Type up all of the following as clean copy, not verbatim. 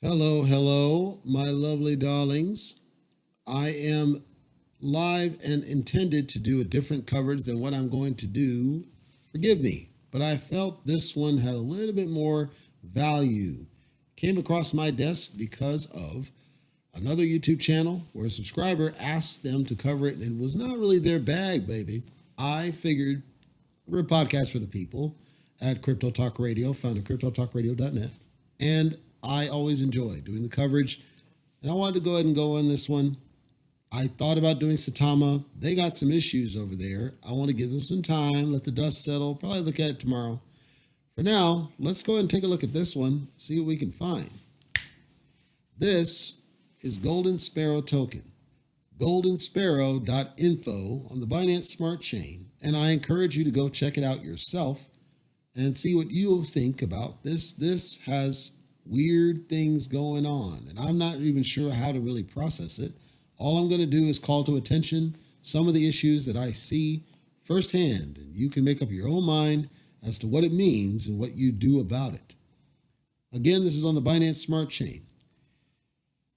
Hello, hello, my lovely darlings. I am live and intended to do a different coverage than what I'm going to do. Forgive me, but I felt this one had a little bit more value. Came across my desk because of another YouTube channel where a subscriber asked them to cover it, and it was not really their bag, baby. I figured we're a podcast for the people at Crypto Talk Radio, found at cryptotalkradio.net. And I always enjoy doing the coverage, and I wanted to go ahead and go on this one. I thought about doing Saitama. They got some issues over there. I want to give them some time, let the dust settle, probably look at it tomorrow. For now, let's go ahead and take a look at this one, see what we can find. This is Golden Sparrow token, goldensparrow.info on the Binance Smart Chain, and I encourage you to go check it out yourself and see what you think about this. This has weird things going on, and I'm not even sure how to really process it. All I'm going to do is call to attention some of the issues that I see firsthand, and you can make up your own mind as to what it means and what you do about it. Again, this is on the Binance Smart Chain.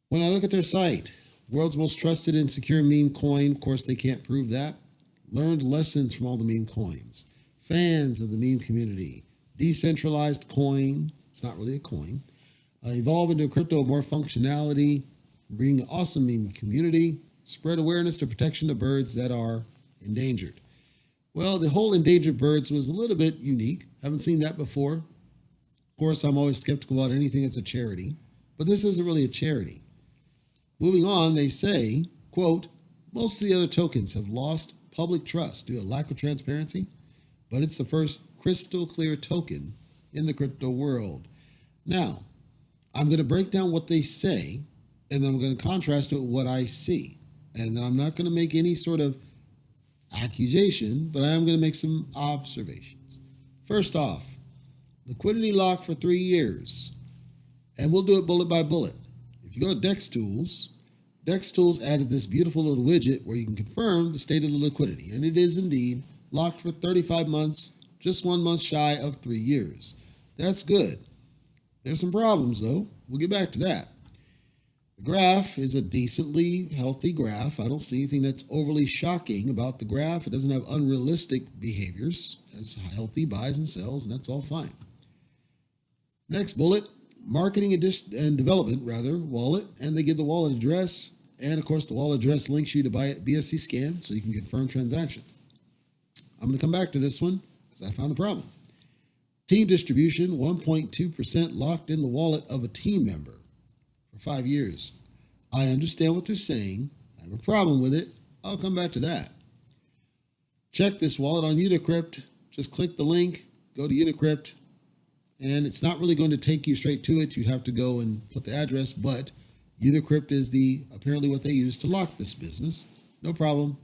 When I look at their site, world's most trusted and secure meme coin, of course they can't prove that. Learned lessons from all the meme coins. Fans of the meme community. Decentralized coin. It's not really a coin. Evolve into a crypto with more functionality, bring an awesome meme community, spread awareness of protection of birds that are endangered. Well, the whole endangered birds was a little bit unique. Haven't seen that before. Of course, I'm always skeptical about anything that's a charity, but this isn't really a charity. Moving on, they say, quote, most of the other tokens have lost public trust due to lack of transparency, but it's the first crystal clear token in the crypto world. Now, I'm going to break down what they say, and then I'm going to contrast it with what I see. And then I'm not going to make any sort of accusation, but I am going to make some observations. First off, liquidity lock for 3 years. And we'll do it bullet by bullet. If you go to Dex Tools added this beautiful little widget where you can confirm the state of the liquidity. And it is indeed locked for 35 months, just 1 month shy of 3 years. That's good. There's some problems, though. We'll get back to that. The graph is a decently healthy graph. I don't see anything that's overly shocking about the graph. It doesn't have unrealistic behaviors. It's healthy buys and sells, and that's all fine. Next bullet, marketing and development, wallet. And they give the wallet address. And, of course, the wallet address links you to buy it BSC scan so you can confirm transactions. I'm going to come back to this one because I found a problem. Team distribution, 1.2% locked in the wallet of a team member for 5 years. I understand what they're saying. I have a problem with it. I'll come back to that. Check this wallet on Unicrypt. Just click the link, go to Unicrypt, and it's not really going to take you straight to it. You'd have to go and put the address, but Unicrypt is apparently what they use to lock this business. No problem.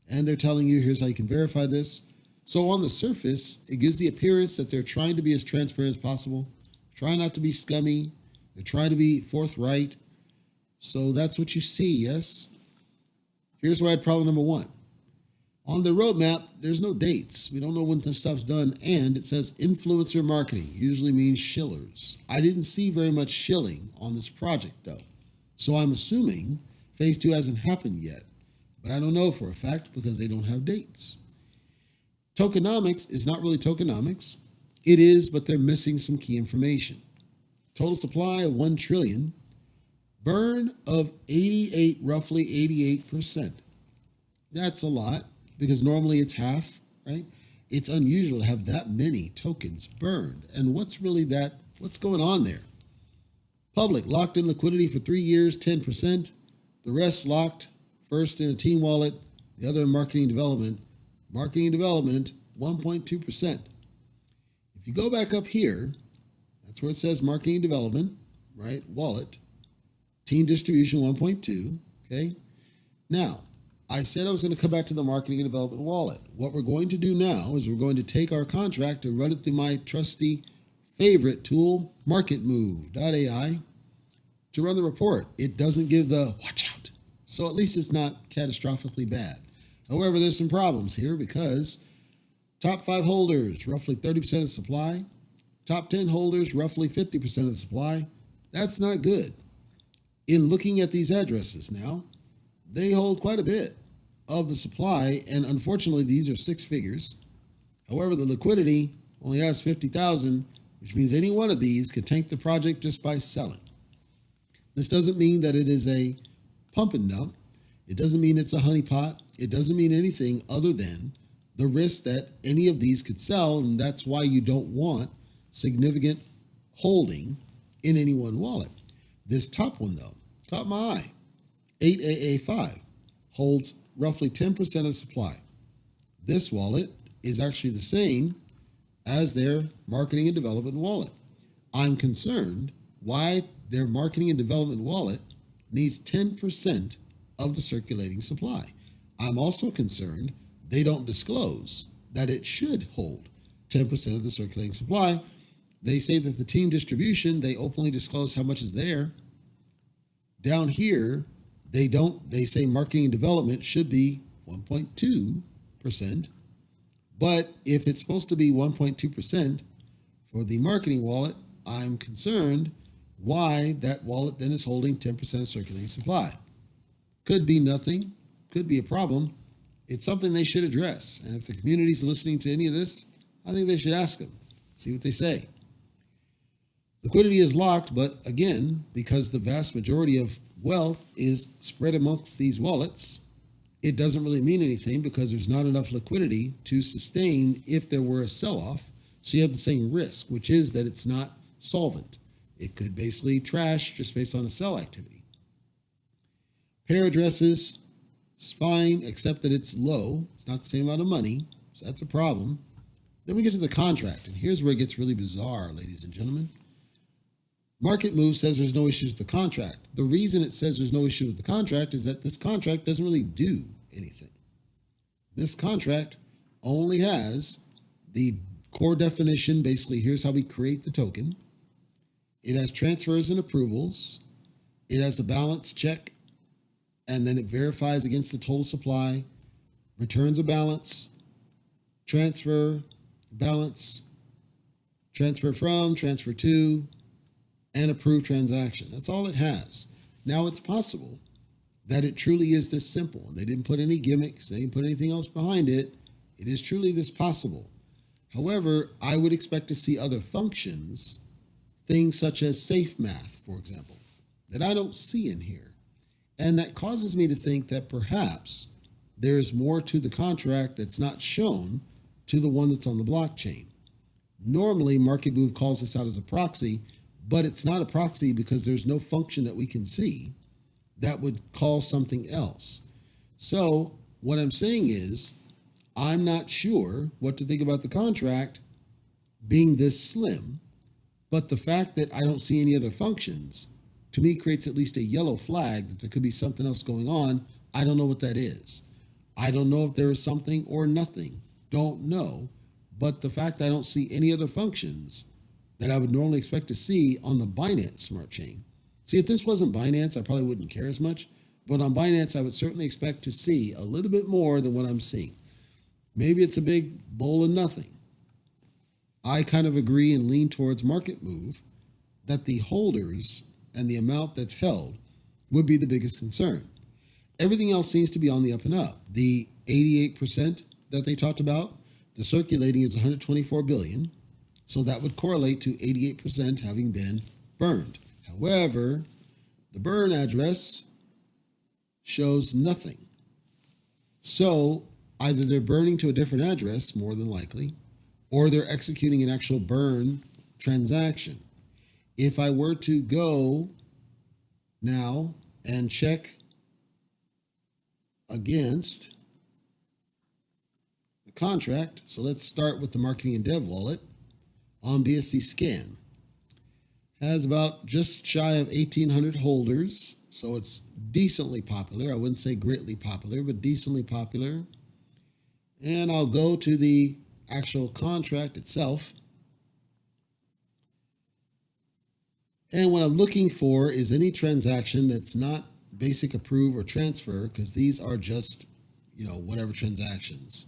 And they're telling you, here's how you can verify this. So on the surface, it gives the appearance that they're trying to be as transparent as possible, trying not to be scummy, they're trying to be forthright. So that's what you see, yes? Here's where I had problem number one. On the roadmap, there's no dates. We don't know when this stuff's done, and it says influencer marketing, usually means shillers. I didn't see very much shilling on this project, though. So I'm assuming phase 2 hasn't happened yet, but I don't know for a fact because they don't have dates. Tokenomics is not really tokenomics. It is, but they're missing some key information. Total supply of 1 trillion. Burn of 88, roughly 88%. That's a lot because normally it's half, right? It's unusual to have that many tokens burned. And what's going on there? Public, locked in liquidity for 3 years, 10%. The rest locked, first in a team wallet, the other in marketing development. Marketing development, 1.2%. If you go back up here, that's where it says marketing development, right? Wallet. Team distribution, 1.2, okay? Now, I said I was going to come back to the marketing and development wallet. What we're going to do now is we're going to take our contract and run it through my trusty favorite tool, marketmove.ai, to run the report. It doesn't give the watch out, so at least it's not catastrophically bad. However, there's some problems here because top 5 holders, roughly 30% of the supply. Top 10 holders, roughly 50% of the supply. That's not good. In looking at these addresses now, they hold quite a bit of the supply, and unfortunately, these are 6 figures. However, the liquidity only has 50,000, which means any one of these could tank the project just by selling. This doesn't mean that it is a pump and dump. It doesn't mean it's a honeypot. It doesn't mean anything other than the risk that any of these could sell, and that's why you don't want significant holding in any one wallet. This top one, though, caught my eye. 8AA5 holds roughly 10% of the supply. This wallet is actually the same as their marketing and development wallet. I'm concerned why their marketing and development wallet needs 10% of the circulating supply. I'm also concerned they don't disclose that it should hold 10% of the circulating supply. They say that the team distribution, they openly disclose how much is there. Down here, they don't. They say marketing and development should be 1.2%. But if it's supposed to be 1.2% for the marketing wallet, I'm concerned why that wallet then is holding 10% of circulating supply. Could be nothing, could be a problem. It's something they should address. And if the community's listening to any of this, I think they should ask them, see what they say. Liquidity is locked, but again, because the vast majority of wealth is spread amongst these wallets, it doesn't really mean anything because there's not enough liquidity to sustain if there were a sell-off. So you have the same risk, which is that it's not solvent. It could basically trash just based on a sell activity. Pair addresses is fine, except that it's low. It's not the same amount of money, so that's a problem. Then we get to the contract, and here's where it gets really bizarre, ladies and gentlemen. Market Move says there's no issues with the contract. The reason it says there's no issue with the contract is that this contract doesn't really do anything. This contract only has the core definition. Basically, here's how we create the token. It has transfers and approvals. It has a balance check, and then it verifies against the total supply, returns a balance, transfer, balance, transfer from, transfer to, and approve transaction. That's all it has. Now, it's possible that it truly is this simple, and they didn't put any gimmicks, they didn't put anything else behind it. It is truly this possible. However, I would expect to see other functions, things such as safe math, for example, that I don't see in here. And that causes me to think that perhaps there's more to the contract that's not shown to the one that's on the blockchain. Normally, Market Move calls this out as a proxy, but it's not a proxy because there's no function that we can see that would call something else. So what I'm saying is, I'm not sure what to think about the contract being this slim, but the fact that I don't see any other functions, to me, creates at least a yellow flag that there could be something else going on. I don't know what that is. I don't know if there is something or nothing. Don't know. But the fact I don't see any other functions that I would normally expect to see on the Binance Smart Chain. See, if this wasn't Binance, I probably wouldn't care as much. But on Binance, I would certainly expect to see a little bit more than what I'm seeing. Maybe it's a big bowl of nothing. I kind of agree and lean towards Market Move that the holders and the amount that's held would be the biggest concern. Everything else seems to be on the up and up. The 88% that they talked about, the circulating is 124 billion. So that would correlate to 88% having been burned. However, the burn address shows nothing. So either they're burning to a different address, more than likely, or they're executing an actual burn transaction. If I were to go now and check against the contract, so let's start with the marketing and dev wallet on BSC Scan. Has about just shy of 1,800 holders, so it's decently popular. I wouldn't say greatly popular, but decently popular. And I'll go to the actual contract itself. And what I'm looking for is any transaction that's not basic approve or transfer, because these are just, whatever transactions.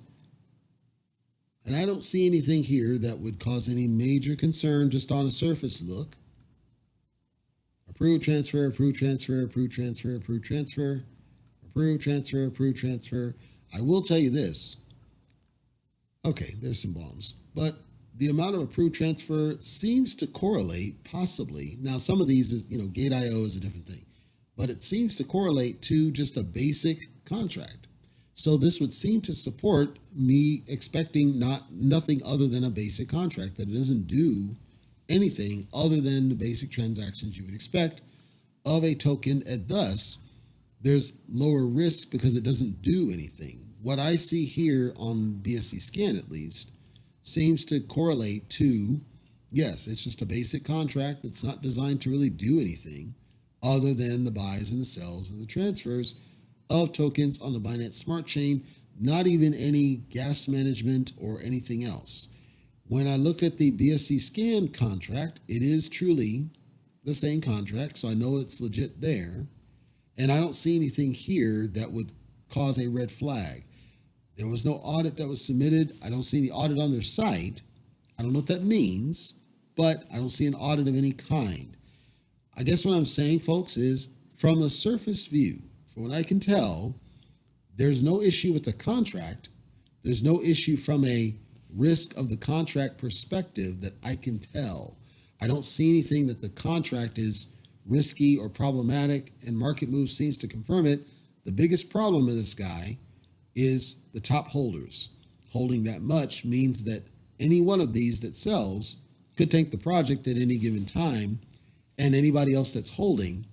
And I don't see anything here that would cause any major concern just on a surface look. Approve transfer, approve transfer, approve transfer, approve transfer, approve transfer, approve transfer. I will tell you this. Okay, there's some bombs. But the amount of approved transfer seems to correlate, possibly. Now, some of these is, Gate.io is a different thing. But it seems to correlate to just a basic contract. So this would seem to support me expecting nothing other than a basic contract, that it doesn't do anything other than the basic transactions you would expect of a token, and thus there's lower risk because it doesn't do anything. What I see here on BSC scan, at least, seems to correlate to, yes, it's just a basic contract that's not designed to really do anything other than the buys and the sells and the transfers of tokens on the Binance Smart Chain, not even any gas management or anything else. When I look at the BSC scan contract, it is truly the same contract, so I know it's legit there. And I don't see anything here that would cause a red flag. There was no audit that was submitted. I don't see any audit on their site. I don't know what that means, but I don't see an audit of any kind. I guess what I'm saying, folks, is from a surface view, from what I can tell, there's no issue with the contract. There's no issue from a risk of the contract perspective that I can tell. I don't see anything that the contract is risky or problematic, and market move seems to confirm it. The biggest problem with this guy is the top holders. Holding that much means that any one of these that sells could tank the project at any given time, and anybody else that's holding,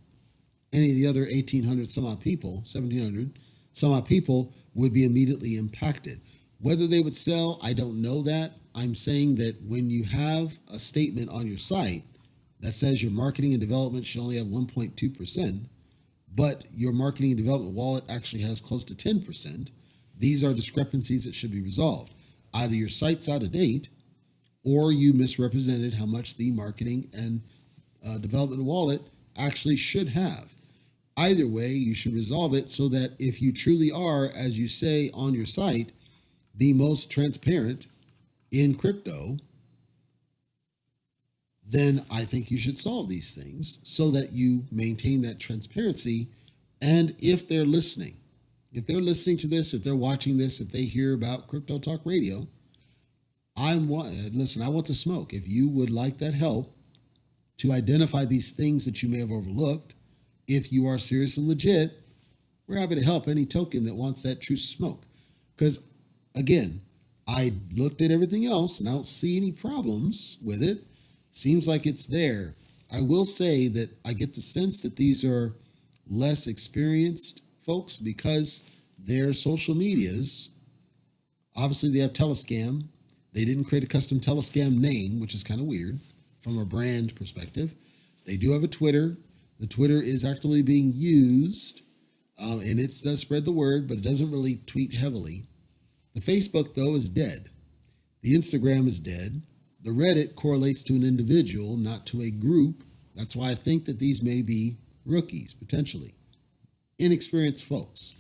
any of the other 1,800 some odd people, 1,700 some odd people would be immediately impacted. Whether they would sell, I don't know that. I'm saying that when you have a statement on your site that says your marketing and development should only have 1.2%, but your marketing and development wallet actually has close to 10%, these are discrepancies that should be resolved. Either your site's out of date or you misrepresented how much the marketing and development wallet actually should have. Either way, you should resolve it so that if you truly are, as you say on your site, the most transparent in crypto, then I think you should solve these things so that you maintain that transparency. And if they're listening to this, if they're watching this, if they hear about Crypto Talk Radio, I want the smoke. If you would like that help to identify these things that you may have overlooked, if you are serious and legit, we're happy to help any token that wants that true smoke. Because again, I looked at everything else and I don't see any problems with it. Seems like it's there. I will say that I get the sense that these are less experienced folks because their social medias, obviously they have Telescam. They didn't create a custom Telescam name, which is kind of weird from a brand perspective. They do have a Twitter. The Twitter is actively being used, and it does spread the word, but it doesn't really tweet heavily. The Facebook, though, is dead. The Instagram is dead. The Reddit correlates to an individual, not to a group. That's why I think that these may be rookies, potentially. Inexperienced folks.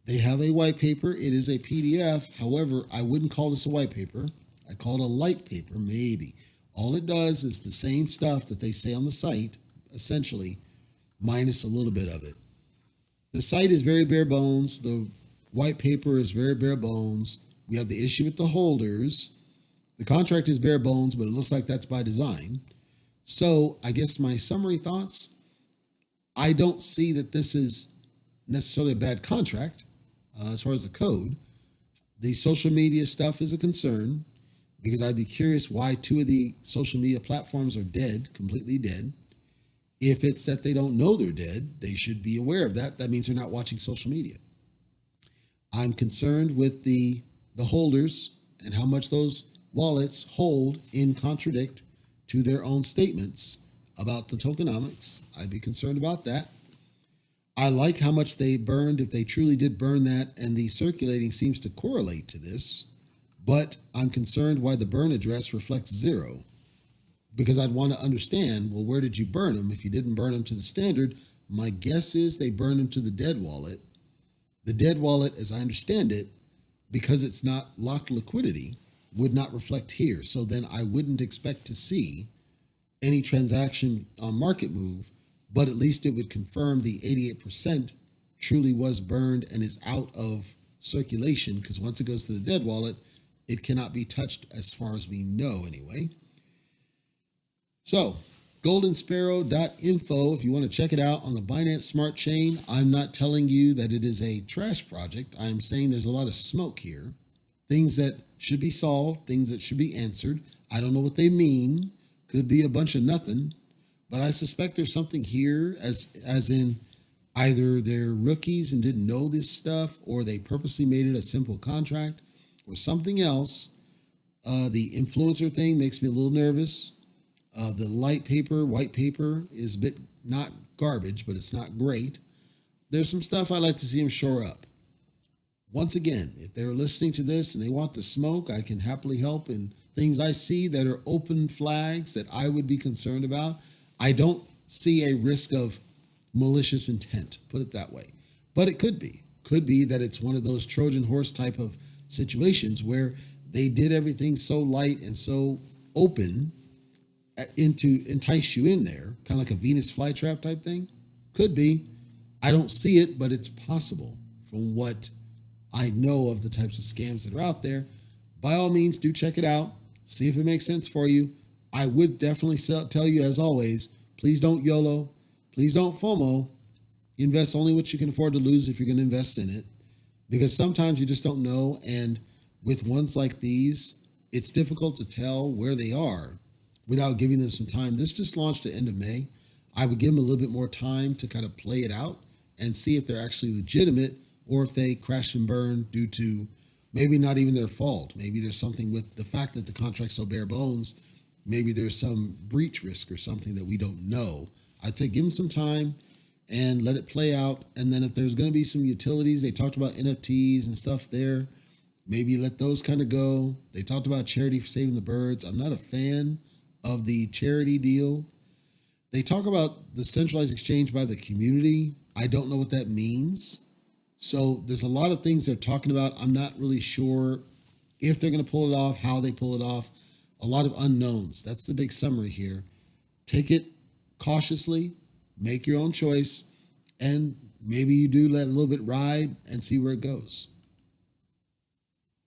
They have a white paper. It is a PDF. However, I wouldn't call this a white paper. I call it a light paper, maybe. All it does is the same stuff that they say on the site, essentially, minus a little bit of it. The site is very bare bones. The white paper is very bare bones. We have the issue with the holders. The contract is bare bones, but it looks like that's by design. So I guess my summary thoughts, I don't see that this is necessarily a bad contract as far as the code. The social media stuff is a concern because I'd be curious why two of the social media platforms are dead, completely dead. If it's that they don't know they're dead, they should be aware of that. That means they're not watching social media. I'm concerned with the holders and how much those wallets hold in contradict to their own statements about the tokenomics. I'd be concerned about that. I like how much they burned, if they truly did burn that, and the circulating seems to correlate to this, but I'm concerned why the burn address reflects 0. because I'd want to understand, well, where did you burn them? If you didn't burn them to the standard, my guess is they burned them to the dead wallet. The dead wallet, as I understand it, because it's not locked liquidity, would not reflect here. So then I wouldn't expect to see any transaction on market move, but at least it would confirm the 88% truly was burned and is out of circulation, because once it goes to the dead wallet, it cannot be touched as far as we know anyway. So goldensparrow.info, if you want to check it out on the Binance Smart Chain. I'm not telling you that it is a trash project. I'm saying there's a lot of smoke here, things that should be solved, things that should be answered. I don't know what they mean. Could be a bunch of nothing, but I suspect there's something here, as in either they're rookies and didn't know this stuff, or they purposely made it a simple contract, or something else. The influencer thing makes me a little nervous. The white paper is a bit not garbage, but it's not great. There's some stuff I'd like to see them shore up. Once again, if they're listening to this and they want the smoke, I can happily help in things I see that are open flags that I would be concerned about. I don't see a risk of malicious intent, put it that way. But it could be. Could be that it's one of those Trojan horse type of situations where they did everything so light and so open to entice you in there, kind of like a Venus flytrap type thing. Could be. I don't see it, but it's possible from what I know of the types of scams that are out there. By all means, do check it out. See if it makes sense for you. I would definitely tell you, as always, please don't YOLO. Please don't FOMO. Invest only what you can afford to lose if you're going to invest in it, because sometimes you just don't know. And with ones like these, it's difficult to tell where they are without giving them some time. This just launched at the end of May. I would give them a little bit more time to kind of play it out and see if they're actually legitimate, or if they crash and burn due to maybe not even their fault. Maybe there's something with the fact that the contract's so bare bones. Maybe there's some breach risk or something that we don't know. I'd say give them some time and let it play out. And then if there's going to be some utilities, they talked about NFTs and stuff there, maybe let those kind of go. They talked about charity for saving the birds. I'm not a fan of the charity deal. They talk about the centralized exchange by the community. I don't know what that means. So there's a lot of things they're talking about. I'm not really sure if they're going to pull it off, how they pull it off. A lot of unknowns. That's the big summary here. Take it cautiously, make your own choice, and maybe you do let a little bit ride and see where it goes.